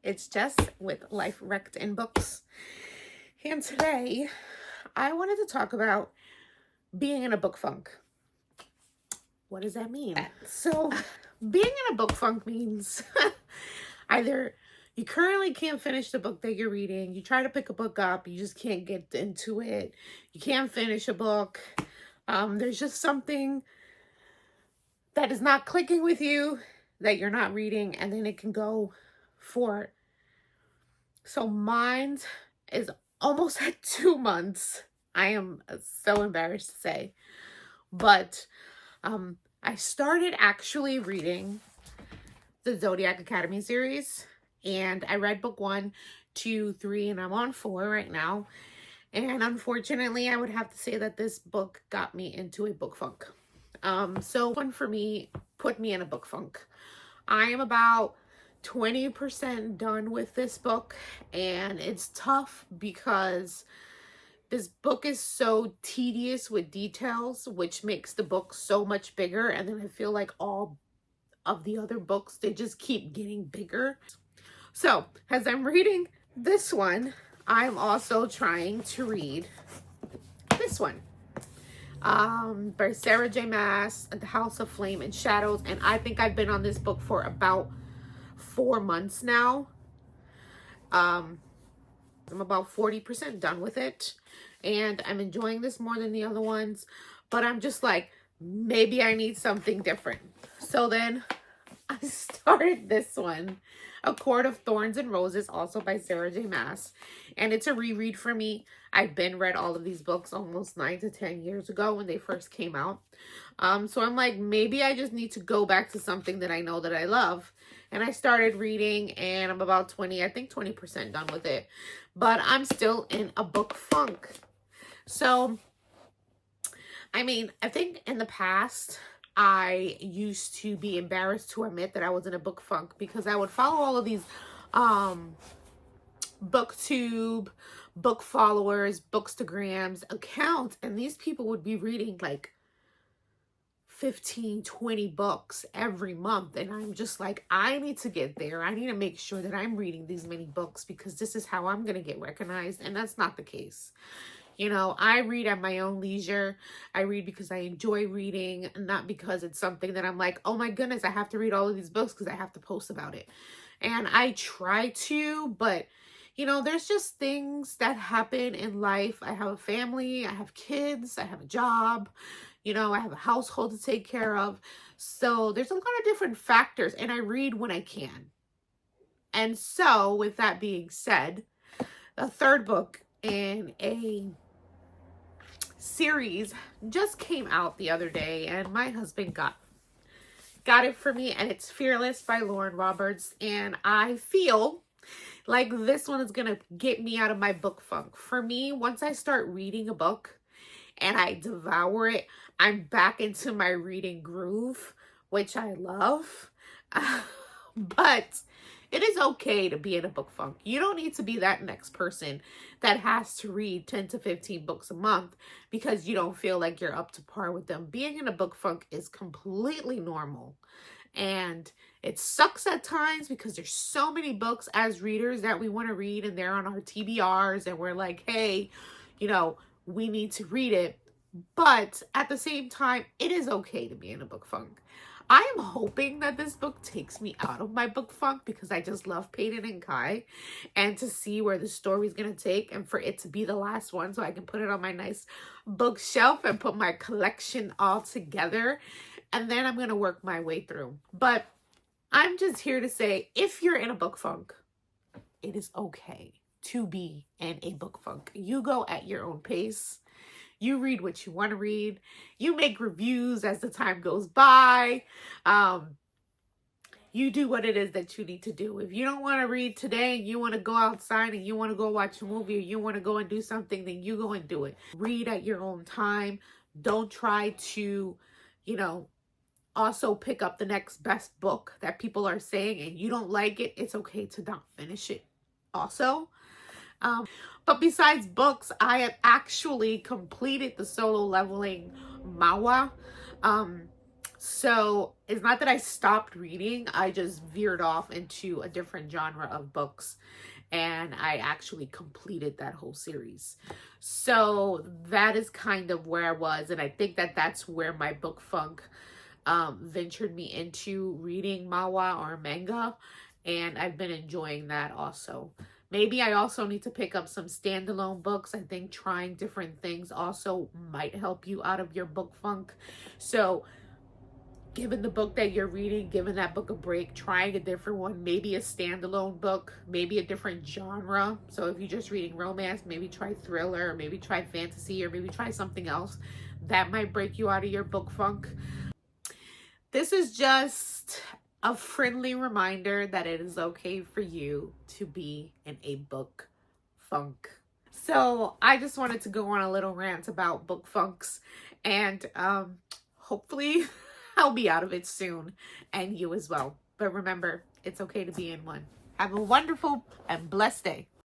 It's Jess with Life Wrecked in Books. And today I wanted to talk about being in a book funk. What does that mean? So, being in a book funk means either you currently can't finish the book that you're reading, you try to pick a book up, you just can't get into it, you can't finish a book, there's just something that is not clicking with you that you're not reading, and then it can go for. So mine is almost at 2 months. I am so embarrassed to say. But I started actually reading the Zodiac Academy series. And I read book 1, 2, 3, and I'm on 4 right now. And unfortunately, I would have to say that this book got me into a book funk. So one for me put me in a book funk. I am about 20% done with this book, and it's tough because this book is so tedious with details, which makes the book so much bigger. And then I feel like all of the other books, they just keep getting bigger. So as I'm reading this one, I'm also trying to read this one by Sarah J. Maas, The House of Flame and Shadows. And I think I've been on this book for about 4 months now. I'm about 40% done with it, and I'm enjoying this more than the other ones, but I'm just like, maybe I need something different. So then I started this one, A Court of Thorns and Roses, also by Sarah J. Maas, and it's a reread for me. I've been read all of these books almost 9 to 10 years ago when they first came out. So I'm like, maybe I just need to go back to something that I know that I love. And I started reading, and I'm about 20% done with it. But I'm still in a book funk. So, I mean, I think in the past, I used to be embarrassed to admit that I was in a book funk because I would follow all of these Booktube, book followers, Bookstagrams accounts, and these people would be reading like 15, 20 books every month. And I'm just like, I need to get there. I need to make sure that I'm reading these many books because this is how I'm going to get recognized. And that's not the case. You know, I read at my own leisure. I read because I enjoy reading, not because it's something that I'm like, oh my goodness, I have to read all of these books because I have to post about it. And I try to, but you know, there's just things that happen in life. I have a family, I have kids, I have a job, you know, I have a household to take care of. So there's a lot of different factors, and I read when I can. And so with that being said, the third book in a series just came out the other day, and my husband got it for me, and it's Fearless by Lauren Roberts. And I feel like this one is gonna get me out of my book funk. For me, once I start reading a book and I devour it, I'm back into my reading groove, which I love. But it is okay to be in a book funk. You don't need to be that next person that has to read 10 to 15 books a month because you don't feel like you're up to par with them. Being in a book funk is completely normal. And it sucks at times because there's so many books as readers that we want to read, and they're on our TBRs, and we're like, hey, you know, we need to read it. But at the same time, it is okay to be in a book funk. I am hoping that this book takes me out of my book funk because I just love Peyton and Kai, and to see where the story is going to take, and for it to be the last one so I can put it on my nice bookshelf and put my collection all together. And then I'm going to work my way through. But I'm just here to say, if you're in a book funk, it is okay to be in a book funk. You go at your own pace. You read what you want to read. You make reviews as the time goes by. You do what it is that you need to do. If you don't want to read today, and you want to go outside and you want to go watch a movie, or you want to go and do something, then you go and do it. Read at your own time. Don't try to, you know, also pick up the next best book that people are saying, and you don't like it, it's okay to not finish it also. But besides books, I have actually completed the solo leveling Mawa. So it's not that I stopped reading, I just veered off into a different genre of books, and I actually completed that whole series. So that is kind of where I was, and I think that that's where my book funk ventured me into reading manhwa or manga, and I've been enjoying that also. Maybe I also need to pick up some standalone books. I think trying different things also might help you out of your book funk. So given the book that you're reading, giving that book a break, trying a different one, maybe a standalone book, maybe a different genre. So if you're just reading romance, maybe try thriller, maybe try fantasy, or maybe try something else that might break you out of your book funk. This is just a friendly reminder that it is okay for you to be in a book funk. So I just wanted to go on a little rant about book funks, and hopefully I'll be out of it soon, and you as well. But remember, it's okay to be in one. Have a wonderful and blessed day.